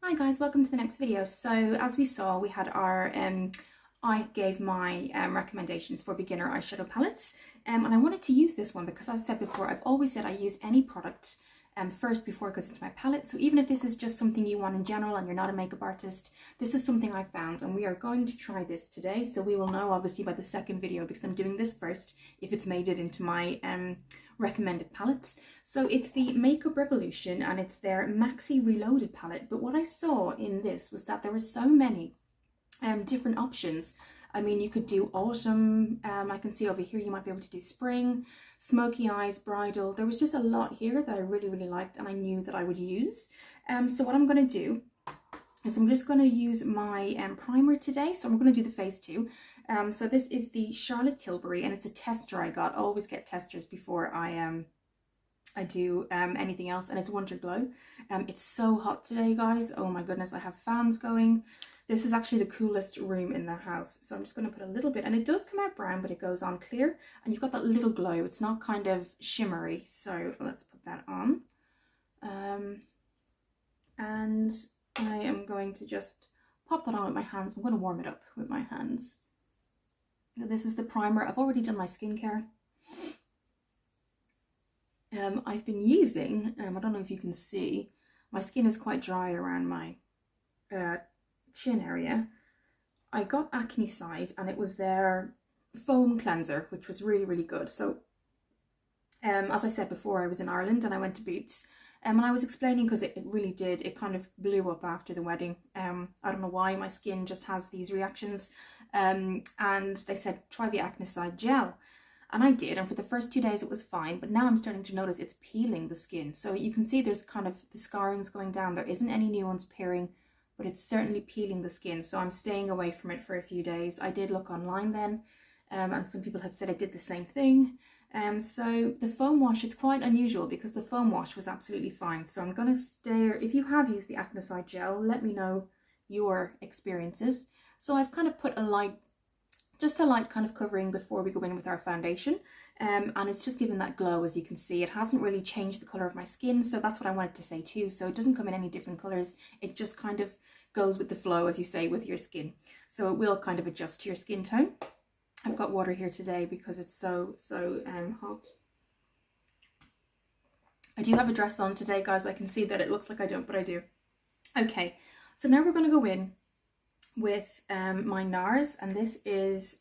Hi guys, welcome to the next video. So as we saw, we had our, I gave my recommendations for beginner eyeshadow palettes, and I wanted to use this one because, as I said before, I've always said I use any product first before it goes into my palette. So even if this is just something you want in general and you're not a makeup artist, this is something I found, and we are going to try this today. So we will know obviously by the second video, because I'm doing this first, if it's made it into my recommended palettes. So it's the Makeup Revolution and it's their Maxi Reloaded palette. But what I saw in this was that there were so many different options. I mean, you could do autumn, I can see over here you might be able to do spring, smoky eyes, bridal. There was just a lot here that I really liked and I knew that I would use. So what I'm going to do is I'm just going to use my primer today. So I'm going to do the phase 2. So this is the Charlotte Tilbury, and it's a tester I got. I always get testers before I do anything else, and it's Wonder Glow. It's so hot today, guys. Oh my goodness, I have fans going. This is actually the coolest room in the house. So I'm just going to put a little bit, and it does come out brown, but it goes on clear, and you've got that little glow. It's not kind of shimmery. So let's put that on. And I am going to just pop that on with my hands. I'm going to warm it up with my hands. So this is the primer. I've already done my skincare. I've been using, I don't know if you can see, my skin is quite dry around my chin area. I got Acne Side, and it was their foam cleanser, which was really good. So as I said before, I was in Ireland and I went to Boots, and I was explaining, because it really did, it kind of blew up after the wedding. I don't know why, my skin just has these reactions, and they said try the Acne Side gel. And I did, and for the first 2 days it was fine, but now I'm starting to notice it's peeling the skin. So you can see there's kind of the scarring's going down. There isn't any new ones appearing, but it's certainly peeling the skin. So I'm staying away from it for a few days. I did look online then, and some people had said I did the same thing. So the foam wash, it's quite unusual because the foam wash was absolutely fine. So I'm going to stare. If you have used the Acne Side gel, let me know your experiences. So I've kind of put a light kind of covering before we go in with our foundation, and it's just given that glow. As you can see, it hasn't really changed the colour of my skin, so that's what I wanted to say too. So it doesn't come in any different colours, it just kind of goes with the flow, as you say, with your skin. So it will kind of adjust to your skin tone. I've got water here today because it's so hot. I do have a dress on today, guys. I can see that it looks like I don't, but I do. Okay, so now we're going to go in with my NARS, and this is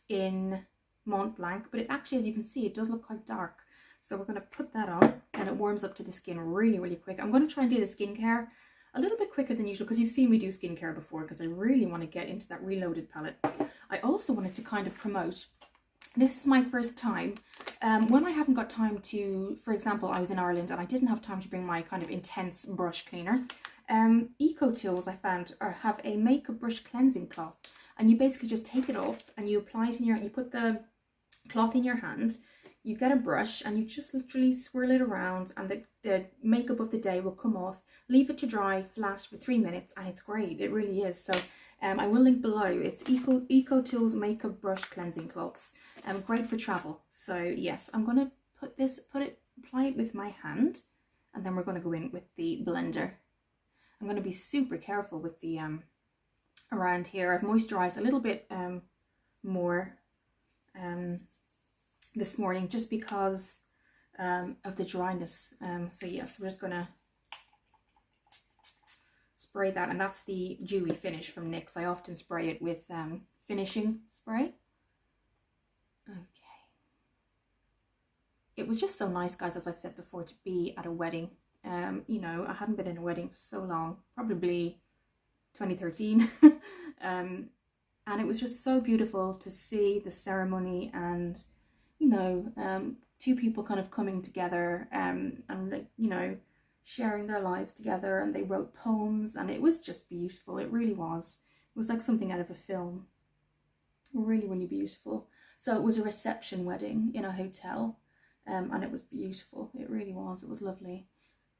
in Mont Blanc, but it actually, as you can see, it does look quite dark. So we're going to put that on, and it warms up to the skin really quick. I'm going to try and do the skincare a little bit quicker than usual, because you've seen me do skincare before, because I really want to get into that Reloaded palette. I also wanted to kind of promote, this is my first time, when I haven't got time to, for example, I was in Ireland and I didn't have time to bring my kind of intense brush cleaner. Eco Tools, I found, have a makeup brush cleansing cloth, and you basically just take it off and you apply it in you put the cloth in your hand, you get a brush and you just literally swirl it around, and the makeup of the day will come off. Leave it to dry flat for 3 minutes, and it's great. It really is. So I will link below. It's Eco Tools makeup brush cleansing cloths, great for travel. So yes, I'm going to apply it with my hand, and then we're going to go in with the blender. I'm going to be super careful with the around here. I've moisturized a little bit more this morning, just because of the dryness. So yes, we're just going to spray that, and that's the dewy finish from NYX. I often spray it with finishing spray. Okay. It was just so nice, guys, as I've said before, to be at a wedding. You know, I hadn't been in a wedding for so long, probably 2013. And it was just so beautiful to see the ceremony, and, you know, two people kind of coming together, and, you know, sharing their lives together, and they wrote poems, and it was just beautiful. It really was. It was like something out of a film. Really beautiful. So it was a reception wedding in a hotel, and it was beautiful. It really was. It was lovely.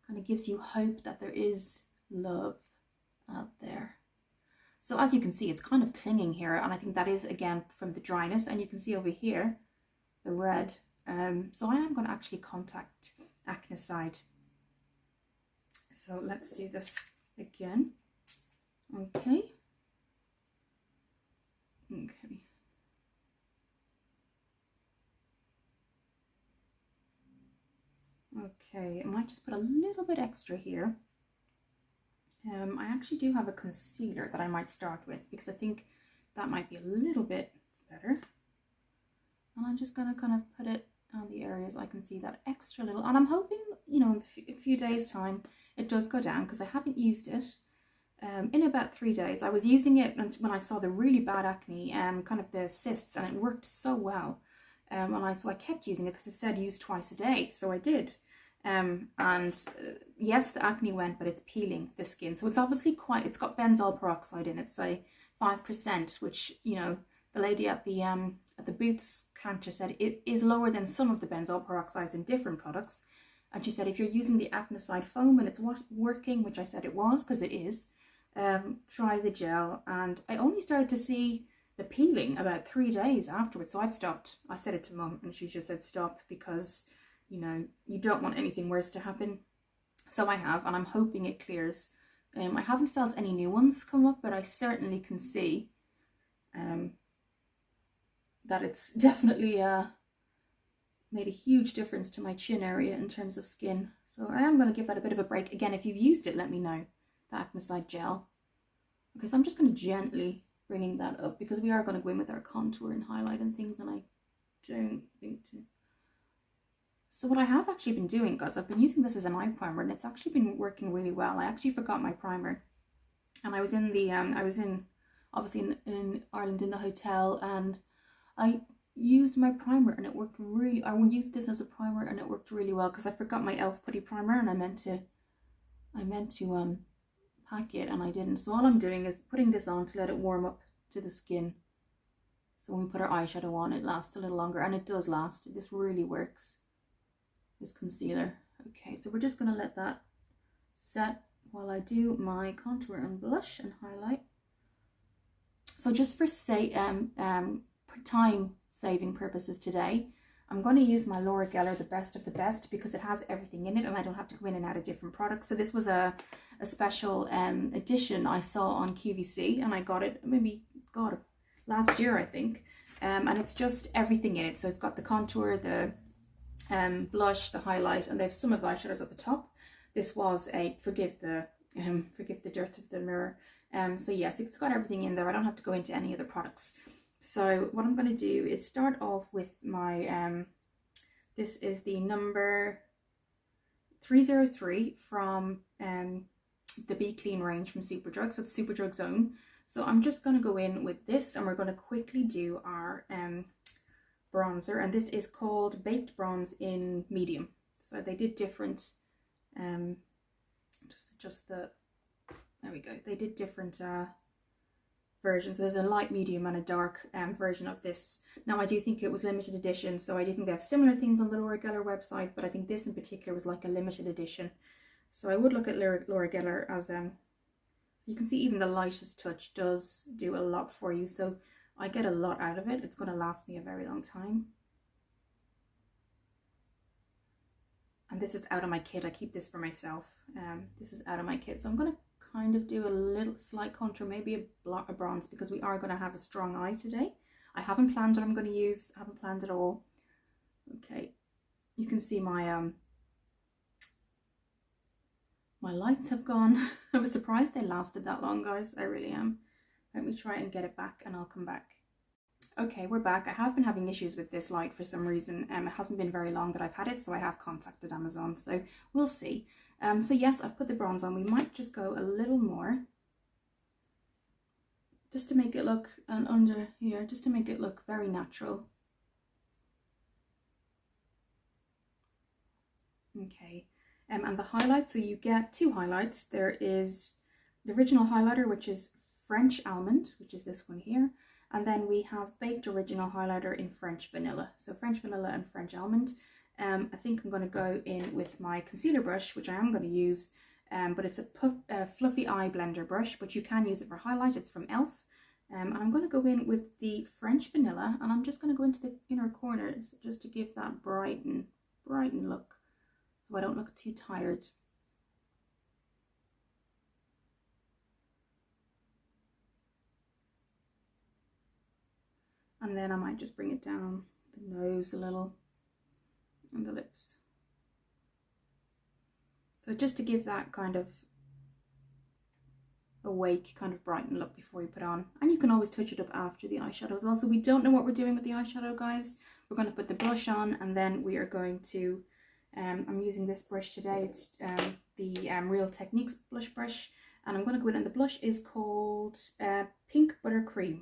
Kind of gives you hope that there is love out there. So as you can see, it's kind of clinging here, and I think that is, again, from the dryness, and you can see over here the red. So I am going to actually contact Acne Side. So let's do this again. Okay. Okay. Okay, I might just put a little bit extra here. I actually do have a concealer that I might start with because I think that might be a little bit better. And I'm just going to kind of put it on the areas I can see that extra little. And I'm hoping, you know, in a few days' time it does go down because I haven't used it in about 3 days. I was using it when I saw the really bad acne, kind of the cysts, and it worked so well. So I kept using it because it said use twice a day, so I did. Yes, the acne went, but it's peeling the skin, so it's obviously it's got benzoyl peroxide in it, so 5%, which, you know, the lady at the Boots counter said it is lower than some of the benzoyl peroxides in different products. And she said if you're using the acnicide foam and it's working, which I said it was, because it is, try the gel. And I only started to see the peeling about 3 days afterwards, so I've stopped. I said it to Mum and she just said stop because, you know, you don't want anything worse to happen. So I have, and I'm hoping it clears. I haven't felt any new ones come up, but I certainly can see that it's definitely made a huge difference to my chin area in terms of skin. So I am going to give that a bit of a break. Again, if you've used it, let me know, the Acnicide gel. Okay, so I'm just going to gently bringing that up because we are going to go in with our contour and highlight and things, and I don't think to. So what I have actually been doing, guys, I've been using this as an eye primer, and it's actually been working really well. I actually forgot my primer, and I was in the obviously in Ireland in the hotel, and I used my primer and it worked really. I used this as a primer and it worked really well because I forgot my e.l.f. putty primer, and I meant to pack it and I didn't. So all I'm doing is putting this on to let it warm up to the skin. So when we put our eyeshadow on, it lasts a little longer, and it does last. This really works, this concealer. Okay, so we're just going to let that set while I do my contour and blush and highlight. So just for time saving purposes today, I'm going to use my Laura Geller The Best of the Best because it has everything in it and I don't have to go in and out of different products. So this was a special edition I saw on QVC, and I got it last year, I think. And it's just everything in it. So it's got the contour, the blush, the highlight, and they have some of the eyeshadows at the top. This was a forgive the dirt of the mirror. So yes, it's got everything in there. I don't have to go into any of the products. So what I'm going to do is start off with my this is the number 303 from the Be Clean range from Superdrug. So it's Superdrug's own. So I'm just going to go in with this, and we're going to quickly do our bronzer, and this is called Baked Bronze in Medium. So they did different there we go, they did different versions. There's a light, medium and a dark version of this. Now I do think it was limited edition, so I do think they have similar things on the Laura Geller website, but I think this in particular was like a limited edition. So I would look at Laura Geller as you can see even the lightest touch does do a lot for you, so I get a lot out of it. It's going to last me a very long time. And this is out of my kit. I keep this for myself. This is out of my kit. So I'm going to kind of do a little slight contour, maybe a bronze, because we are going to have a strong eye today. I haven't planned what I'm going to use. I haven't planned at all. Okay. You can see my my lights have gone. I was surprised they lasted that long, guys. I really am. Let me try and get it back and I'll come back. Okay, we're back. I have been having issues with this light for some reason. It hasn't been very long that I've had it, so I have contacted Amazon, so we'll see. So yes, I've put the bronze on. We might just go a little more, just to make it look, and under here, just to make it look very natural. Okay, and the highlight, so you get two highlights. There is the original highlighter, which is French Almond, which is this one here. And then we have Baked Original Highlighter in French Vanilla. So French Vanilla and French Almond. I think I'm going to go in with my concealer brush, which I am going to use. But it's a fluffy eye blender brush, but you can use it for highlight. It's from e.l.f. And I'm going to go in with the French Vanilla, and I'm just going to go into the inner corners just to give that brighten look, so I don't look too tired. And then I might just bring it down the nose a little and the lips. So just to give that kind of awake, kind of brighten look before you put on. And you can always touch it up after the eyeshadow as well. So we don't know what we're doing with the eyeshadow, guys. We're going to put the blush on, and then we are going to, I'm using this brush today. It's the Real Techniques blush brush. And I'm going to go in, and the blush is called Pink Buttercream.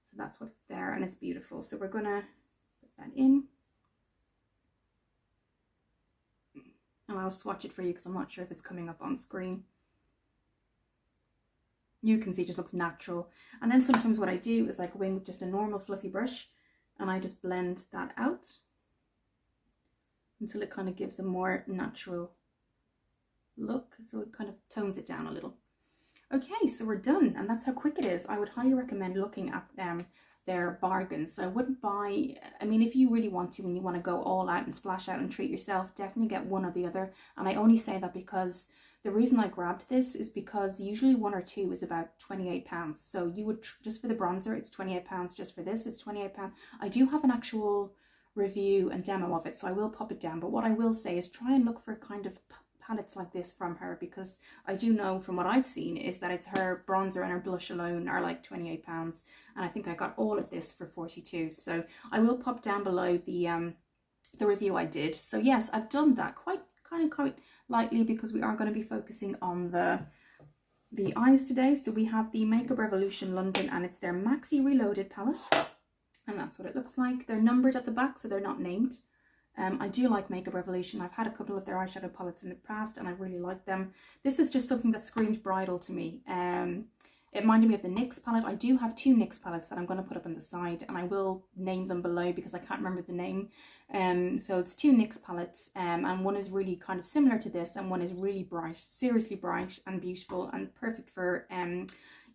So that's what's there, and it's beautiful. So we're going to put that in. And I'll swatch it for you because I'm not sure if it's coming up on screen. You can see it just looks natural. And then sometimes what I do is I go in with just a normal fluffy brush and I just blend that out until it kind of gives a more natural look. So it kind of tones it down a little. Okay, so we're done, and that's how quick it is. I would highly recommend looking at their bargains. So I wouldn't buy, I mean, if you really want to and you want to go all out and splash out and treat yourself, definitely get one or the other. And I only say that because the reason I grabbed this is because usually one or two is about £28. So you would, just for the bronzer, it's £28. Just for this, it's £28. I do have an actual review and demo of it, so I will pop it down. But what I will say is try and look for kind of palettes like this from her, because I do know from what I've seen is that it's her bronzer and her blush alone are like £28, and I think I got all of this for 42. So I will pop down below the review I did. So yes, I've done that quite lightly because we are going to be focusing on the eyes today. So we have the Makeup Revolution London, and it's their Maxi Reloaded palette, and that's what it looks like. They're numbered at the back, so they're not named. I do like Makeup Revolution. I've had a couple of their eyeshadow palettes in the past and I really like them. This is just something that screamed bridal to me. It reminded me of the NYX palette. I do have two NYX palettes that I'm going to put up on the side, and I will name them below because I can't remember the name. So it's two NYX palettes, and one is really kind of similar to this, and one is really bright, seriously bright and beautiful, and perfect for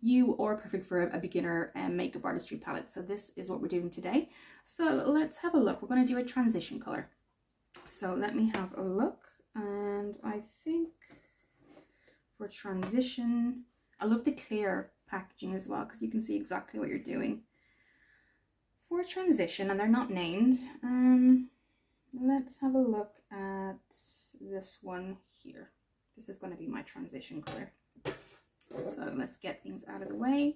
you, or perfect for a beginner makeup artistry palette. So this is what we're doing today. So let's have a look. We're going to do a transition color. So let me have a look, and I think for transition, I love the clear packaging as well because you can see exactly what you're doing. For transition, and they're not named, let's have a look at this one here. This is going to be my transition color. So let's get things out of the way,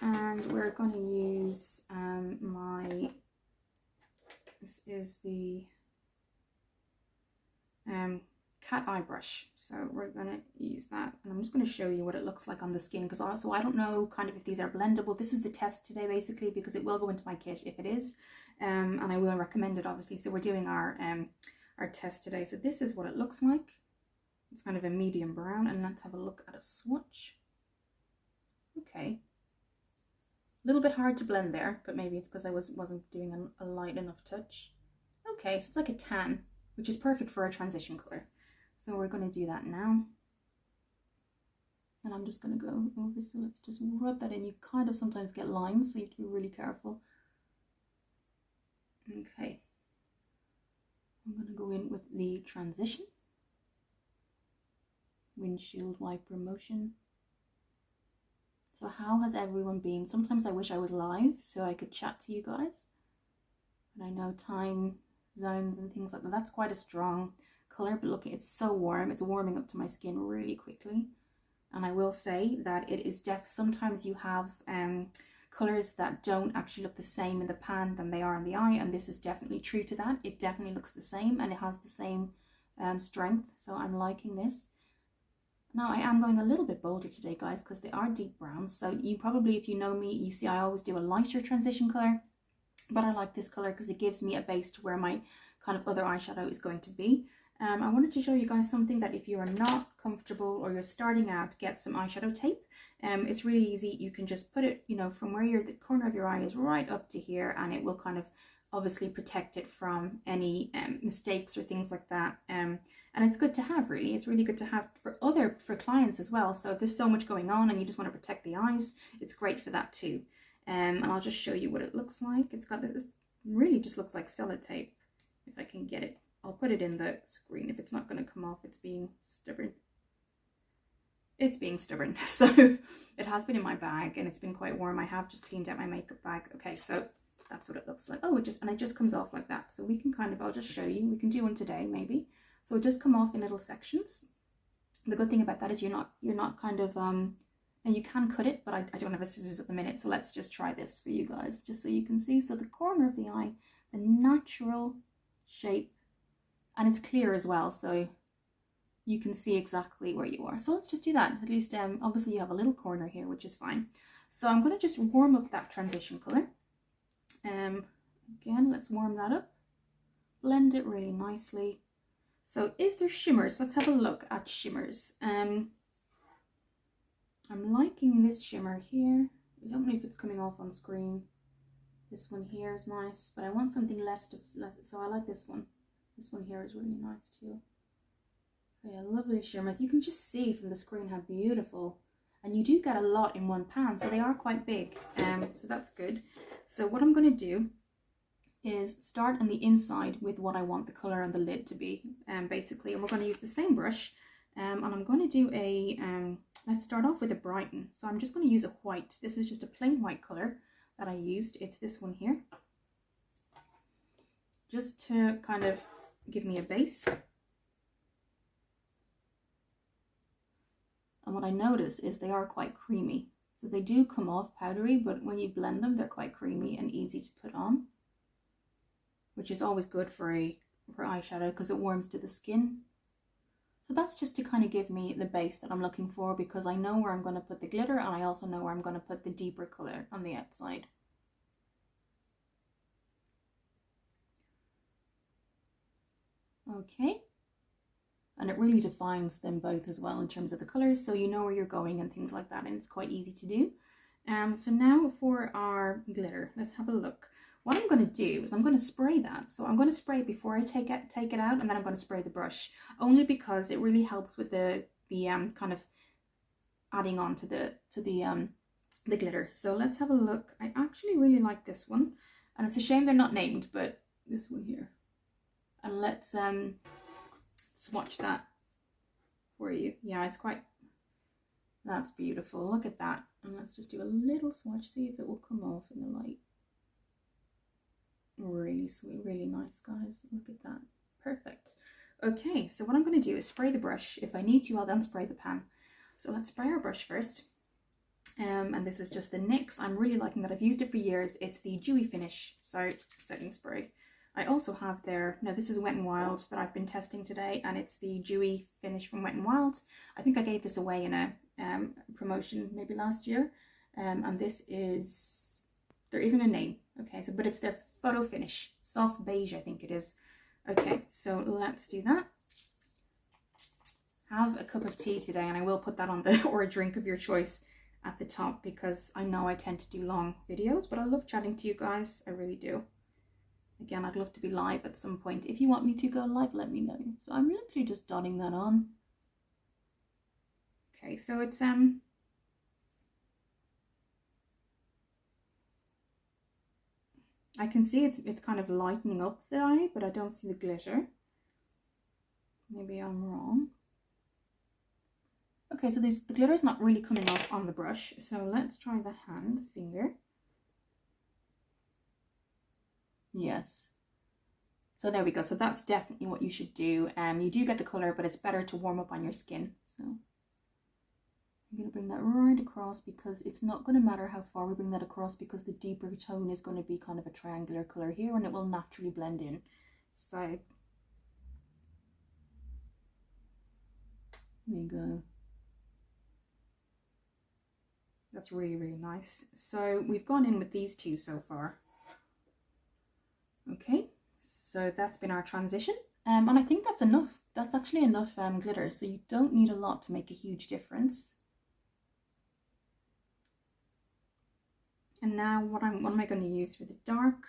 and we're going to use this is the cat eye brush. So we're going to use that, and I'm just going to show you what it looks like on the skin, because also I don't know kind of if these are blendable. This is the test today basically, because it will go into my kit if it is, and I will recommend it obviously. So we're doing our test today. So this is what it looks like. It's kind of a medium brown, and let's have a look at a swatch. Okay, a little bit hard to blend there, but maybe it's because I wasn't doing a light enough touch. Okay, so it's like a tan, which is perfect for a transition color. So we're going to do that now, and I'm just going to go over. So let's just rub that in. You kind of sometimes get lines, so you have to be really careful. Okay, I'm going to go in with the transition. Windshield wiper motion. So how has everyone been? Sometimes I wish I was live so I could chat to you guys, but I know time zones and things like that. That's quite a strong color, but look, it's so warm. It's warming up to my skin really quickly. And I will say that it is sometimes you have colors that don't actually look the same in the pan than they are in the eye, and this is definitely true to that. It definitely looks the same, and it has the same strength. So I'm liking this. Now I am going a little bit bolder today, guys, because they are deep browns. So you probably, if you know me, you see I always do a lighter transition color, but I like this color because it gives me a base to where my kind of other eyeshadow is going to be. I wanted to show you guys something that if you are not comfortable or you're starting out, get some eyeshadow tape. It's really easy. You can just put it, you know, from where the corner of your eye is right up to here, and it will kind of obviously protect it from any mistakes or things like that. And it's good to have, really. It's really good to have for clients as well. So if there's so much going on and you just want to protect the eyes, it's great for that too. And I'll just show you what it looks like. It's got this, really just looks like sellotape. If I can get it, I'll put it in the screen. If it's not going to come off, it's being stubborn. It's being stubborn. So it has been in my bag and it's been quite warm. I have just cleaned out my makeup bag. Okay, so that's what it looks like. Oh, it just comes off like that. So we can kind of, I'll just show you. We can do one today maybe. So it just come off in little sections. The good thing about that is you're not kind of and you can cut it, but I don't have a scissors at the minute. So let's just try this for you guys, just so you can see. So the corner of the eye, the natural shape, and it's clear as well, so you can see exactly where you are. So let's just do that. At least obviously you have a little corner here, which is fine. So I'm going to just warm up that transition color. Again, let's warm that up, blend it really nicely. So is there shimmers? Let's have a look at shimmers. I'm liking this shimmer here. I don't know if it's coming off on screen. This one here is nice, but I want something less, so I like this one. This one here is really nice too. Yeah, lovely shimmers. You can just see from the screen how beautiful, and you do get a lot in one pan, so they are quite big. So that's good. So what I'm going to do is start on the inside with what I want the color on the lid to be, basically, and we're going to use the same brush, and I'm going to do a let's start off with a brighten. So I'm just going to use a white. This is just a plain white color that I used. It's this one here, just to kind of give me a base. And what I notice is they are quite creamy, so they do come off powdery, but when you blend them they're quite creamy and easy to put on, which is always good for eyeshadow because it warms to the skin. So that's just to kind of give me the base that I'm looking for, because I know where I'm going to put the glitter, and I also know where I'm going to put the deeper color on the outside. Okay, and it really defines them both as well in terms of the colors, so you know where you're going and things like that, and it's quite easy to do. So now for our glitter, let's have a look. What I'm going to do is I'm going to spray that. So I'm going to spray before I take it out, and then I'm going to spray the brush, only because it really helps with the kind of adding on to the glitter. So let's have a look. I actually really like this one, and it's a shame they're not named, but this one here. And let's swatch that for you. Yeah, it's quite, that's beautiful. Look at that. And let's just do a little swatch, see if it will come off in the light. Really sweet, really nice, guys. Look at that. Perfect. Okay, so what I'm going to do is spray the brush. If I need to, I'll then spray the pan. So let's spray our brush first. And this is just the NYX. I'm really liking that. I've used it for years. It's the Dewy Finish setting spray. I also have there, now this is Wet n Wild that I've been testing today, and it's the Dewy Finish from Wet n Wild. I think I gave this away in a promotion maybe last year. And this is, there isn't a name. Okay, so but it's their Photo Finish, soft beige, I think it is. Okay, so let's do that. Have a cup of tea today, and I will put that on the, or a drink of your choice at the top, because I know I tend to do long videos, but I love chatting to you guys. I really do. Again, I'd love to be live at some point. If you want me to go live, let me know. So I'm literally just dotting that on. Okay, so it's I can see it's kind of lightening up the eye, but I don't see the glitter. Maybe I'm wrong. Okay, so the glitter is not really coming off on the brush. So let's try the hand, finger. Yes. So there we go. So that's definitely what you should do. You do get the color, but it's better to warm up on your skin. So I'm going to bring that right across, because it's not going to matter how far we bring that across, because the deeper tone is going to be kind of a triangular color here, and it will naturally blend in. So there you go. That's really, really nice. So we've gone in with these two so far. Okay, so that's been our transition. And I think that's enough. That's actually enough glitter, so you don't need a lot to make a huge difference. And now what am I going to use for the dark?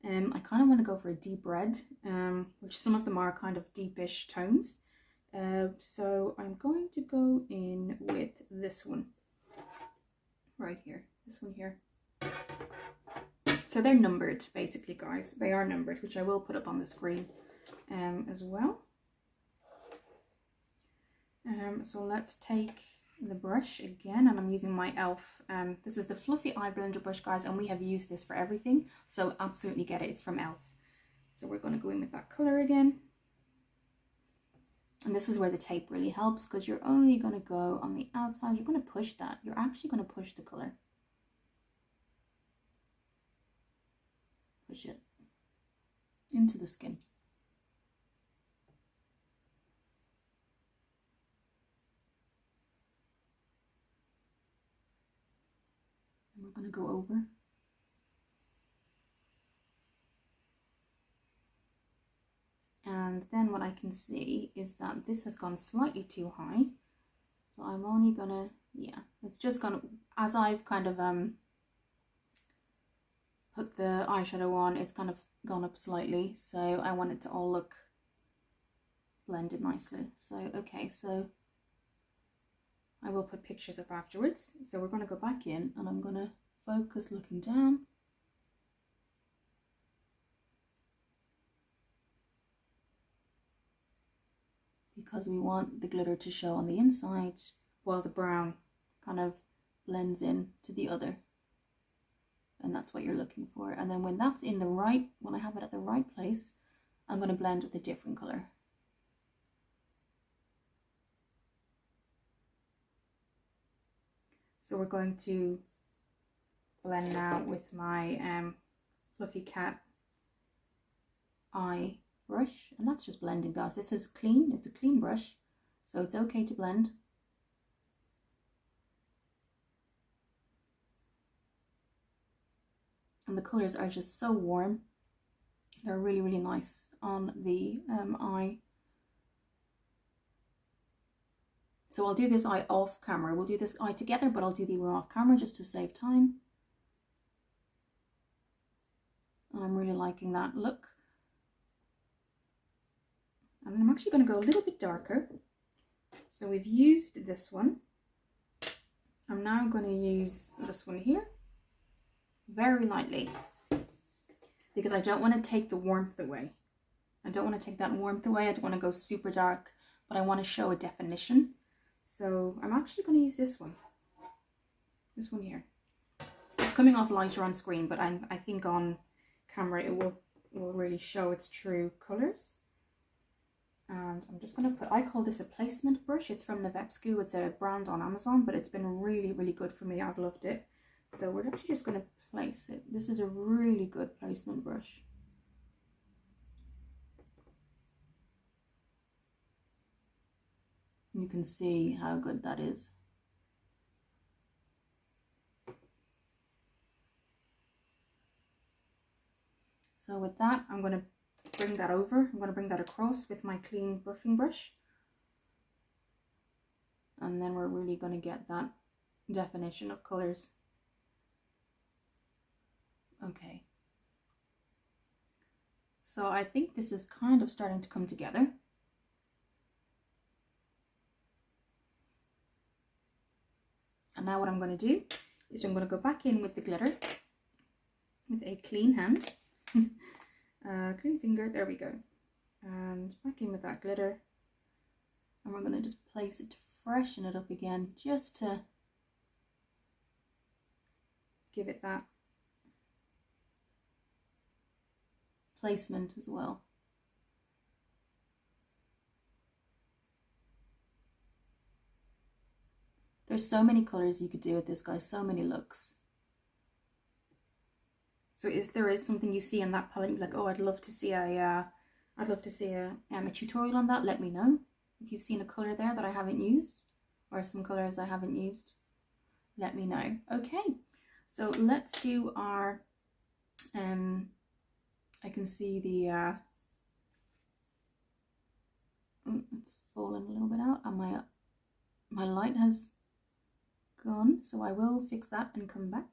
I kind of want to go for a deep red, which some of them are kind of deepish tones. So I'm going to go in with this one right here, this one here. So they're numbered, basically, guys. They are numbered, which I will put up on the screen as well. So let's take the brush again, and I'm using my e.l.f. This is the fluffy eye blender brush, guys, and we have used this for everything, so absolutely get it. It's from e.l.f. So we're going to go in with that color again. And this is where the tape really helps, because you're only going to go on the outside. You're going to push that. You're actually going to push the color. Push it into the skin. And we're going to go over. And then what I can see is that this has gone slightly too high. So I'm only gonna, yeah, it's just gonna, as I've kind of put the eyeshadow on, it's kind of gone up slightly. So I want it to all look blended nicely. So, okay, so I will put pictures up afterwards. So we're gonna go back in and I'm gonna focus looking down. Because we want the glitter to show on the inside while the brown kind of blends in to the other. And that's what you're looking for. And then when that's in the right, when I have it at the right place, I'm going to blend with a different color. So we're going to blend now with my Fluffy Cat eye brush, and that's just blending, guys. This is clean, it's a clean brush, so it's okay to blend. And the colors are just so warm. They're really, really nice on the eye. So I'll do this eye off camera. We'll do this eye together, but I'll do the one off camera just to save time. And I'm really liking that look. And then I'm actually going to go a little bit darker. So we've used this one. I'm now going to use this one here, very lightly, because I don't want to take the warmth away. I don't want to take that warmth away. I don't want to go super dark, but I want to show a definition. So I'm actually going to use this one here. It's coming off lighter on screen, but I think on camera it will really show its true colors. And I'm just going to put, I call this a placement brush. It's from Nevepscu. It's a brand on Amazon, but it's been really, really good for me. I've loved it. So we're actually just going to place it. This is a really good placement brush. You can see how good that is. So with that, I'm going to bring that over. I'm going to bring that across with my clean buffing brush. And then we're really going to get that definition of colors. Okay. So I think this is kind of starting to come together. And now what I'm going to do is I'm going to go back in with the glitter with a clean hand. Clean finger, there we go. And back in with that glitter. And we're going to just place it to freshen it up again, just to give it that placement as well. There's so many colors you could do with this, guys, so many looks. So if there is something you see in that palette, like, oh, I'd love to see a tutorial on that, let me know. If you've seen a color there that I haven't used, or some colors I haven't used, let me know. Okay, so let's do our, I can see the, it's fallen a little bit out, and my light has gone, so I will fix that and come back.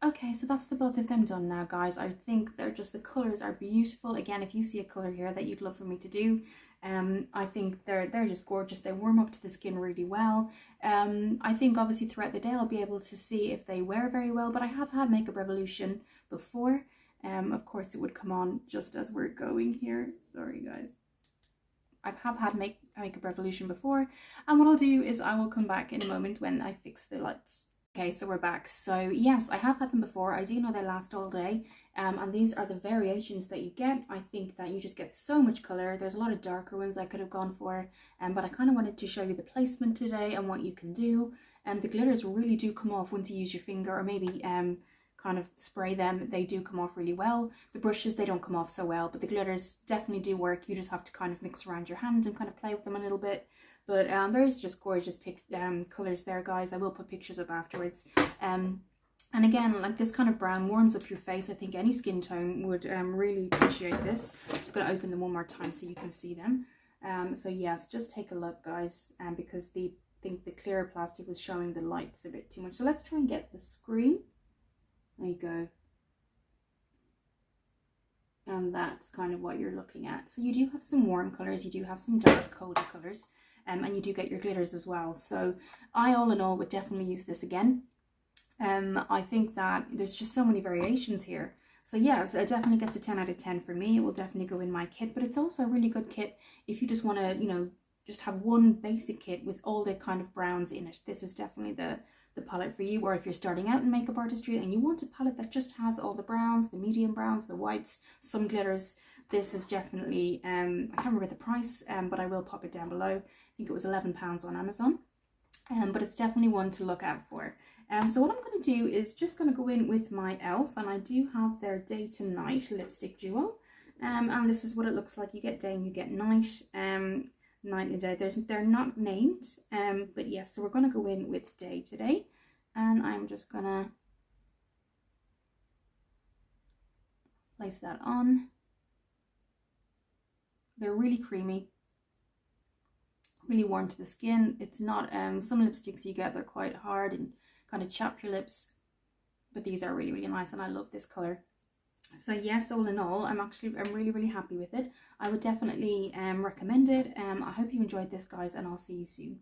Okay, so that's the both of them done now, guys. I think they're just, the colors are beautiful. Again, if you see a color here that you'd love for me to do, I think they're just gorgeous. They warm up to the skin really well. I think obviously throughout the day I'll be able to see if they wear very well, but I have had Makeup Revolution before. Of course it would come on just as we're going here. Sorry, guys. I have had Makeup Revolution before, and what I'll do is I will come back in a moment when I fix the lights. Okay, so we're back. So yes, I have had them before. I do know they last all day, and these are the variations that you get. I think that you just get so much color. There's a lot of darker ones I could have gone for, but I kind of wanted to show you the placement today and what you can do. The glitters really do come off once you use your finger, or maybe kind of spray them. They do come off really well. The brushes, they don't come off so well, but the glitters definitely do work. You just have to kind of mix around your hands and kind of play with them a little bit. But there's just gorgeous colours there, guys. I will put pictures up afterwards. And again, like this kind of brown warms up your face. I think any skin tone would really appreciate this. I'm just going to open them one more time so you can see them. So yes, just take a look, guys, because I think the clear plastic was showing the lights a bit too much. So let's try and get the screen. There you go. And that's kind of what you're looking at. So you do have some warm colours, you do have some dark, colder colours. And you do get your glitters as well. So I, all in all, would definitely use this again. I think that there's just so many variations here. So yes, it definitely gets a 10 out of 10 for me. It will definitely go in my kit, but it's also a really good kit if you just want to, you know, just have one basic kit with all the kind of browns in it. This is definitely the palette for you. Or if you're starting out in makeup artistry and you want a palette that just has all the browns, the medium browns, the whites, some glitters, this is definitely, I can't remember the price, but I will pop it down below. I think it was £11 on Amazon, but it's definitely one to look out for. So what I'm going to do is just going to go in with my e.l.f. and I do have their Day to Night lipstick duo, and this is what it looks like. You get day and you get night, night and day. They're not named, but yes, so we're going to go in with day today, and I'm just going to place that on. They're really creamy, really warm to the skin. It's not, some lipsticks you get, they're quite hard and kind of chap your lips, but these are really, really nice, and I love this color. So yes, all in all, I'm really happy with it. I would definitely recommend it. I hope you enjoyed this, guys, and I'll see you soon.